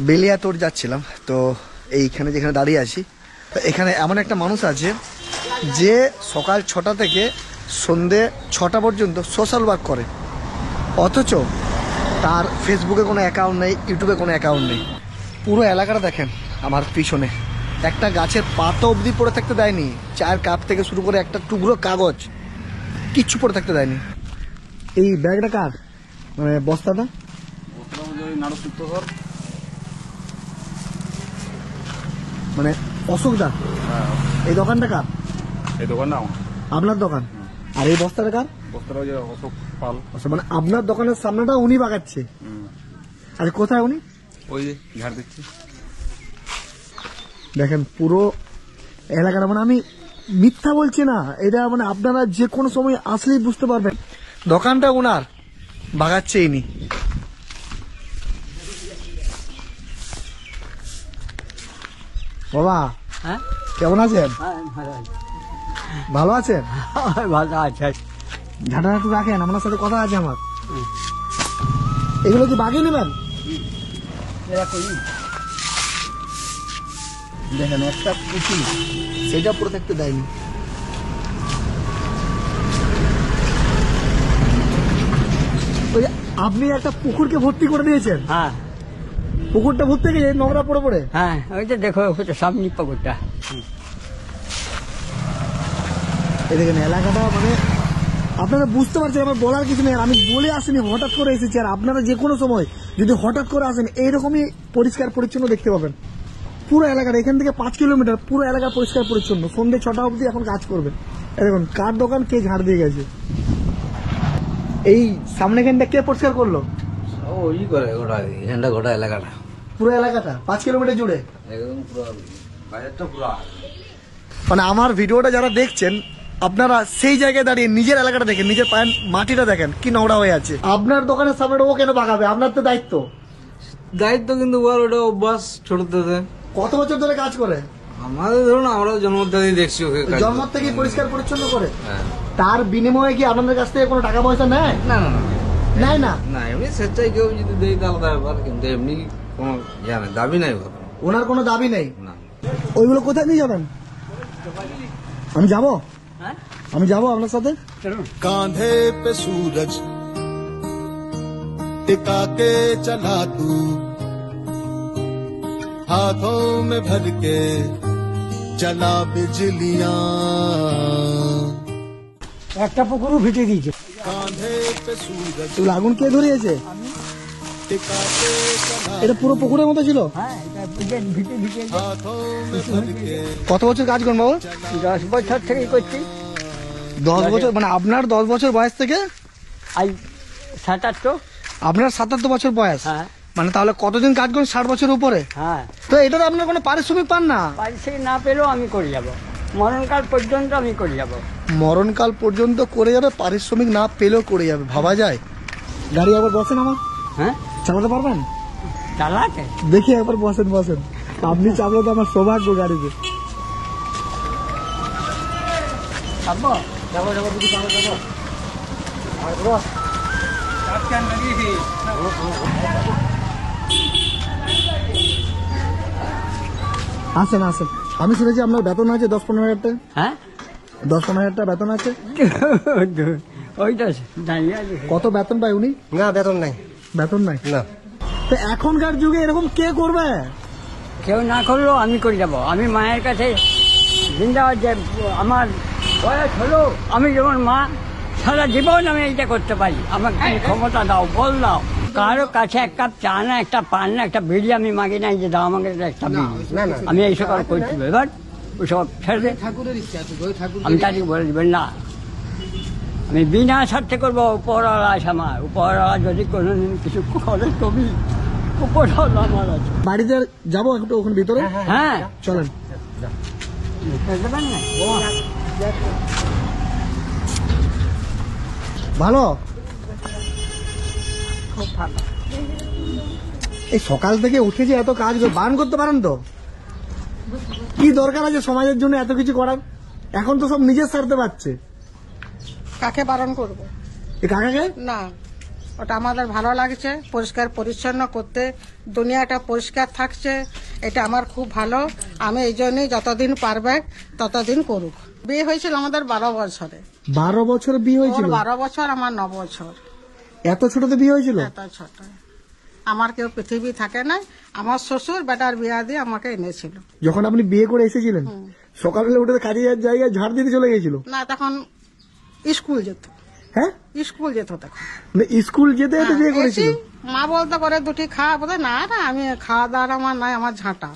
বেলিয়াতোড় যাচ্ছিলাম, তো এইখানে যেখানে দাঁড়িয়ে আছি এখানে এমন একটা মানুষ আছে যে সকাল 6টা থেকে সন্ধে 6টা পর্যন্ত সোশ্যাল ওয়ার্ক করে, অথচ তার ফেসবুকে কোনো অ্যাকাউন্ট নেই, ইউটিউবে কোনো অ্যাকাউন্ট নেই। পুরো এলাকাটা দেখেন আমার পিছনে, একটা গাছের পাতা অবধি পড়ে থাকতে দেয়নি, চায়ের কাপ থেকে শুরু করে একটা টুকরো কাগজ কিচ্ছু পড়ে থাকতে দেয়নি। এই ব্যাগটা কার, মানে বস্তাটা? মানে অশোক দা, এই দোকানটা কার? এই দোকানটা আপনার দোকান। আর এই বস্তাটা কার? বস্তাটা অশোক পাল। মানে আপনার দোকানের সামনেটা উনি বাগাচ্ছে। আর কোথায় উনি? ওই যে ঝাড় দিচ্ছি। দেখেন পুরো এলাকাটা, মানে আমি মিথ্যা বলছি না, এটা মানে আপনারা যে কোনো সময় আসলেই বুঝতে পারবেন দোকানটা ওনার, বাগাচ্ছে ইনি। বাবা হ্যাঁ, কেমন আছেন? ভালো আছেন? ভালো আছে। ঝাঁটা একটু রাখেন, আপনার সাথে কথা আছে আমার। এগুলো কি বাগিয়ে নেবেন? দেখেন একটা পুঁথি সেটা পড়ে থাকতে দেয়নি। ওই আপনি একটা পুকুরকে ভর্তি করে দিয়েছেন। হ্যাঁ, পুকুরটা ভর্তি গিয়ে নোংরা পড়ে পড়ে। হ্যাঁ, ওই তো দেখো সামনে পুকুরটা। এই দেখেন এলাকাটা, মানে আপনারা বুঝতে পারছেন, আমার বলার কিছু নেই। আমি বলে আসিনি, হঠাৎ করে এসেছি। আর আপনারা যে কোনো সময় যদি হঠাৎ করে আসেন এইরকমই পরিষ্কার পরিচ্ছন্ন দেখতে পাবেন পুরো এলাকাটা। এখান থেকে 5 কিলোমিটার পুরো এলাকা পরিষ্কার পরিচ্ছন্ন। সন্ধ্যে 6টা অবধি এখন কাজ করবে। দেখুন কার দোকান কে ঝাড় দিয়ে গেছে। এই সামনেখানটা কে পরিষ্কার করলো? ওই করে গোটা এখানটা, গোটা এলাকাটা, পুরো এলাকাটা 5 কিলোমিটার জুড়ে একদম পুরো বাইরেটা পুরো। মানে আমার ভিডিওটা যারা দেখছেন, আপনারা সেই জায়গায় দাঁড়িয়ে নিজের এলাকাটা দেখেন, নিজের পায়ের মাটিটা দেখেন কি নোংরা হয়ে আছে। আপনার দোকানের সামনে ও কেন বাগাবে? আপনার তো দায়িত্ব। দায়িত্ব কিন্তু ওটা অভ্যাস ছোট থেকে। কত বছর ধরে কাজ করে? আমাদের ধরুন আমরা জন্ম থেকেই দেখছি ওকে জন্ম থেকে পরিষ্কার পরিচ্ছন্ন করে। হ্যাঁ। তার বিনিময়ে কি আপনাদের কাছ থেকে কোনো টাকা পয়সা নেয়? না না না নেয় না। না, এমনি স্বেচ্ছায় কেউ যদি দেয় তাহলে ব্যাপার, কিন্তু এমনি কোনো জানে দাবি নাই ওর। ওনার কোনো দাবি নেই। না। ওইগুলো কোথায় নিয়ে যাবেন? আমি যাব, হ্যাঁ, আমি যাব আপনার সাথে। कांधे पे सूरज टिका के चला तू, हाथों में भर के चला बिजलियां, একটা পুকুরও ভিটে দিয়েছে। कांधे पे सूरज তো আগুন কে ধরিয়েছে? टिका के चला, এটা পুরো পুকুরের মতো ছিল। হ্যাঁ, এটা ভিটে ভিটে हाथों में भर के কত বছর কাজ করেন বাবু? 10 বছর থেকে করছি। 10 বছর, মানে আপনার 10 বছর বয়স থেকে আজ 77। আপনার 77 বছর বয়স। হ্যাঁ, মানে তাহলে কতদিন কাজ করেন? 60 বছর উপরে। হ্যাঁ, তো এটা তো আপনার কোনো পারিশ্রমিক পান না। পারিশ্রমিক না পেলেও আমি করে যাব, মরণকাল পর্যন্ত আমি করে যাব। মরণকাল পর্যন্ত করে যাবে, পারিশ্রমিক না পেলেও করে যাবে, ভাবা যায়? গাড়ি একবার বসেন, আমার হ্যাঁ, চালাতে পারবেন? চালাতে দেখি একবার বসেন বসেন। আপনি চাপলে তো আমার সৌভাগ্য গাড়িতে। যাবো। যাবো যাবো দিদি, যাবো যাবো। আসেন আসেন। আমি শুনেছি আপনার বেতন আছে 10-15 হাজার টাকা। হ্যাঁ, 10-15 হাজার টাকা বেতন আছে। ওইটা দাঁড়িয়ে আছে। কত বেতন পায় উনি? না বেতন নাই। বেতন নাই না। তো এখনকার যুগে এরকম কে করবে? কেউ না করলেও আমি করে যাব। আমি মায়ের কাছে জিন্দা, যে আমার বয়স হলো, আমি যেমন মা সারা জীবন আমি এইটা করতে পারি। আমাকে তুমি ক্ষমতা দাও, বল দাও। কারো কাছে এক কাপ চা না, একটা পান না, একটা বিড়ি আমি মাগি নাই যে দাও আমাকে একটা বিড়ি। আমি এইসব আর করছি। এবার ওসব ছেড়ে দে। আমি তাকে বলে দিবেন না, আমি বিনা স্বার্থে করবো। উপরওয়ালা আছে আমার, উপরওয়ালা যদি কোনোদিন কিছু করে তবে উপরওয়ালা আমার আছে। বাড়িতে যাবো একটু ওখানে ভিতরে। হ্যাঁ, চলেন। দেবেন না? ভালো। খুব ভালো। এই সকাল থেকে উঠে যে এত কাজ বান করতে পারেন তো? কি দরকার আছে সমাজের জন্য এত কিছু করার? এখন তো সব নিজের স্বার্থে পাচ্ছে। কাকে বারণ করবো? এই কাকাকে না, ওটা আমাদের ভালো লাগছে, পরিষ্কার পরিচ্ছন্ন করতে, দুনিয়াটা পরিষ্কার থাকছে, এটা আমার খুব ভালো। আমি এই জন্যই যতদিন পারবে ততদিন করুক। বিয়ে হয়েছিল আমাদের 12 বছরে। 12 বছর বিয়ে হয়েছিল? 12 বছর, আমার 9 বছর। এত ছোটতে বিয়ে হয়েছিল? এত ছোট। আমার কেউ পৃথিবী থাকে না, আমার শ্বশুর বেটার বিয়া দিয়ে আমাকে এনেছিল। যখন আপনি বিয়ে করে এসেছিলেন সকালবেলা উঠে কাজের জায়গায় ঝাড় দিতে চলে গেছিল? না, তখন স্কুল যেত। হ্যাঁ, স্কুল যেত তখন। মানে স্কুল যেতে যেতে বিয়ে করেছিল? এসি, মা বলতো করে দুটি খাওয়া, বলতো না না আমি খাওয়া দাওয়ার আমার নাই, আমার ঝাঁটা।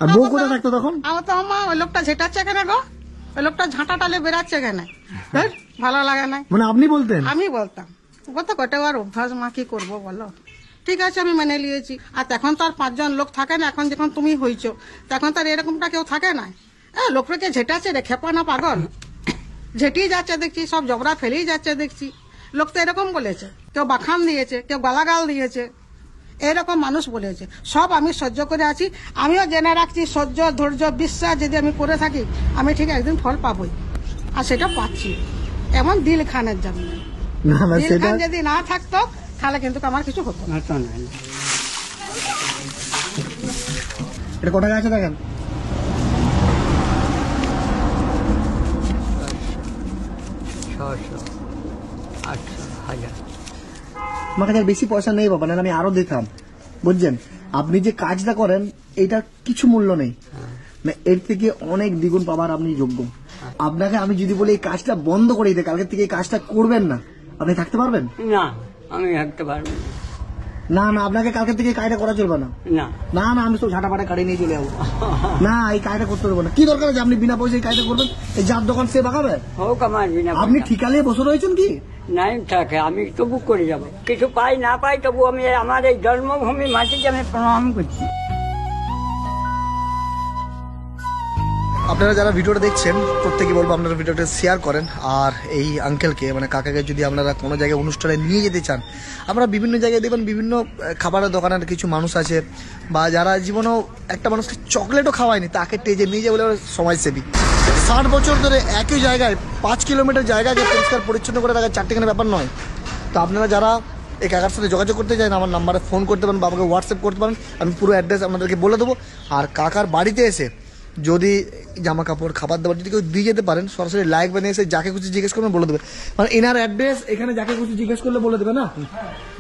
আর বউ কোথায় থাকতো তখন? আমার তো মা ওই লোকটা ঝেটাচ্ছে কেন গো, ওই লোকটা ঝাঁটা টালে বেরাচ্ছে কেন, ভালো লাগে না। মানে আপনি বলতেন? আমি বলতাম, বলতো কটা আর অভ্যাস, মা কি করবো বলো। ঠিক আছে, আমি মেনে নিয়েছি। আর তখন তো আর 5 জন লোক থাকে না, এখন যখন তুমি হইছো তখন তো আর এরকমটা কেউ থাকে না। লোকটাকে ঝেটাচ্ছে রে, খেপা না পাগল, ঝেটিয়ে যাচ্ছে দেখছি, সব জবরা ফেলেই যাচ্ছে দেখছি। লোক তো এরকম বলেছে, কেউ বাখান দিয়েছে, কেউ গালাগাল দিয়েছে, এরকম মানুষ বলেছে। সব আমি সহ্য করে আছি। আমিও জেনে রাখছি সহ্য, ধৈর্য, বিশ্বাস যদি আমি করে থাকি আমি ঠিক একদিন ফল পাবই, আর সেটা পাচ্ছি। এমন দিল খানের জন্য। না না, দিল সেটা খান যদি না থাকতো তাহলে কিন্তু আমার কিছু হতো না। হতো না। এটা কত টাকা আছে দেখেন। 600, 800, 1000। আমার কাছে আর বেশি পয়সা নেই বাবা, না আমি আরো দিতাম। বুঝছেন, আপনি যে কাজটা করেন এটা কিছু মূল্য নেই, না এর থেকে অনেক দ্বিগুণ পাবার আপনি যোগ্য। আপনাকে আমি যদি বলি এই কাজটা বন্ধ করে দিতে, কালকে থেকে এই কাজটা করবেন না, আপনি থাকতে পারবেন? না, আমি থাকতে পারবো না। না না, আপনাকে কালকে থেকে এই কাজটা করা চলবে না। না, না না, আমি সব ঝাঁটা পাটা কাটে নিয়ে চলে যাবো। না, এই কাজটা করতে পারবো না। কি দরকার আছে আপনি বিনা পয়সায় এই কাজটা করবেন? এই যার দোকান সে বাগাবে? হোক আমার বিনা আপনি পয়সা। ঠিকা নিয়ে বসে রয়েছেন কি? নাই থাকে, আমি তবু করে যাব। কিছু পাই না পাই তবু আমি আমার এই জন্মভূমি মাটিকে আমি প্রণাম করছি। আপনারা যারা ভিডিওটা দেখছেন প্রত্যেকে বলবো আপনারা ভিডিওটা শেয়ার করেন। আর এই আঙ্কেলকে মানে কাকাকে যদি আপনারা কোনো জায়গায় অনুষ্ঠানে নিয়ে যেতে চান, আপনারা বিভিন্ন জায়গায় দেখবেন বিভিন্ন খাবারের দোকানের কিছু মানুষ আছে, বা যারা জীবনেও একটা মানুষকে চকলেটও খাওয়ায়নি তাকে টেজে নিয়ে যায় বলে ওরা সমাজসেবী। 60 বছর ধরে একই জায়গায় 5 কিলোমিটার জায়গাকে পরিষ্কার পরিচ্ছন্ন করে রাখা চারটেখানে ব্যাপার নয়। তো আপনারা যারা এই কাকার সাথে যোগাযোগ করতে চান আমার নাম্বারে ফোন করতে পারেন বা আমাকে হোয়াটসঅ্যাপ করতে পারেন, আমি পুরো অ্যাড্রেস আপনাদেরকে বলে দেবো। আর কাকার বাড়িতে এসে যদি জামা কাপড় খাবার দাবার যদি কেউ দিয়ে যেতে পারেন, সরাসরি লাইক বানিয়ে এসে যাকে খুশি জিজ্ঞেস করবেন বলে দেবে। মানে এনার অ্যাড্রেস এখানে যাকে খুশি জিজ্ঞেস করলে বলে দেবে না?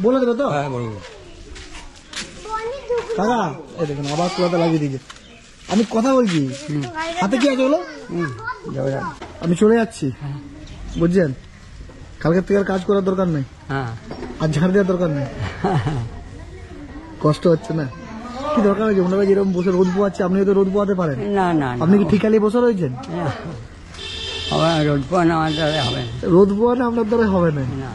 বলে দেবে তো? হ্যাঁ বলবো। কাকা এই দেখুন আবার পুরাটা লাগিয়ে দিয়েছে। আমি কথা বলছি, হাতে কি আছে বলো? আমি চলে যাচ্ছি, বুঝছেন? কালকের থেকে আর কাজ করার দরকার নেই, হ্যাঁ, আর ঝাড় দেওয়ার দরকার নেই। কষ্ট হচ্ছে না? কি দরকার হয়েছে? ওনারা যেরকম বসে রোদ পোয়াচ্ছে আপনি তো রোদ পোয়াতে পারেন। না না না, আপনি কি ঠিকালি বসে রয়েছেন? আমার রোদ পান আমার দ্বারা হবে না। রোদ পোয়ানো আপনার দ্বারা হবে না। না।